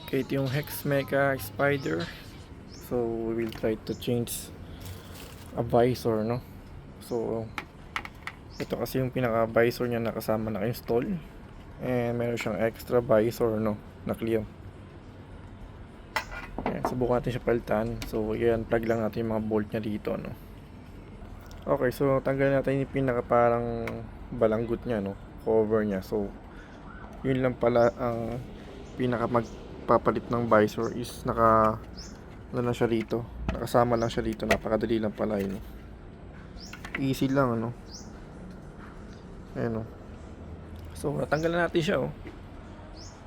Okay, ito yung Hex Mecha Spider. So we will try to change a visor, no? So ito kasi yung pinaka visor niya na kasama naka-install, and meron siyang extra visor, no, na clear. Ayan, subukan natin siya palitan. So yan, plug lang natin yung mga bolt niya dito, no. Okay, so tanggalin natin yung pinaka parang balanggut niya, no, cover niya. So yun lang pala ang pinaka magpapalit ng visor is ano na siya dito, nakasama lang siya dito. Napakadali lang pala yun. Easy lang, ano. Ayan, oh. So natanggalan natin siya, oh.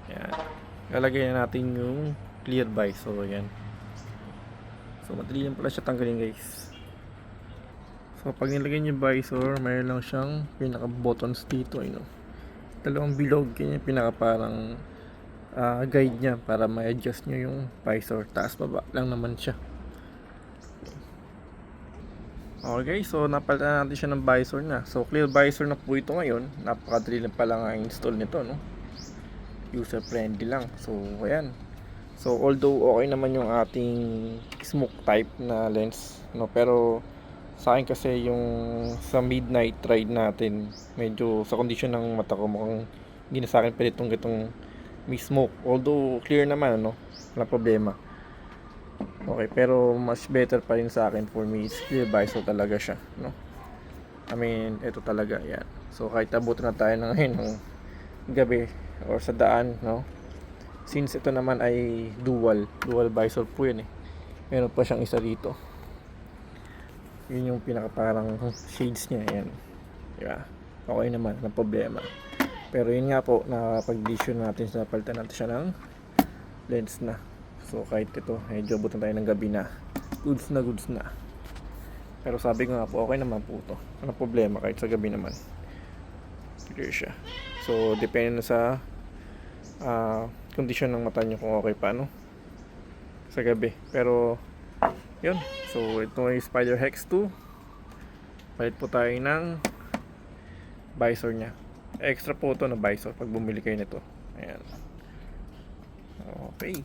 Ayan, lalagay na natin yung clear visor. Ayan, so madali lang pala siya tanggalin, guys. So pag nilagay niyo yung visor, mayroon lang siyang pinaka buttons dito, ayun, oh. Dalawang bilog, yun yung pinaka parang guide niya para ma-adjust nyo yung visor. Taas baba lang naman siya. Okay, so napalitan natin siya ng visor na. So clear visor na po ito ngayon. Napakadali lang pala nga install nito, no? User friendly lang. So ayan. So although okay naman yung ating smoke type na lens, no, pero sa akin kasi yung sa midnight ride natin, medyo sa condition ng mata ko, mukhang hindi na sa akin pwede itong may smoke. Although clear naman, ano, walang problema. Okay, pero mas better pa rin sa akin, for me, is clear visor talaga siya, no? I mean, ito talaga, yan. So kahit abutin na tayo ng ngayon ng gabi or sa daan, no? Since ito naman ay dual visor po yun, eh. Meron pa siyang isa dito. Yun yung pinaka parang shades niya, yan. Diba? Okay naman, walang problema. Pero yun nga po, napag-vision natin, sa palitan natin siya ng lens na. So kahit ito, medyo abutan tayo ng gabi na, goods na. Pero sabi ko nga po, okay naman po ito. Walang problema kahit sa gabi naman. Clear siya. So depende na sa condition ng mata nyo kung okay pa, no, sa gabi. Pero yun. So ito ay Spider Hex 2. Palit po tayo ng visor nya. Extra po ito na visor pag bumili kayo nito. Ayan. Okay.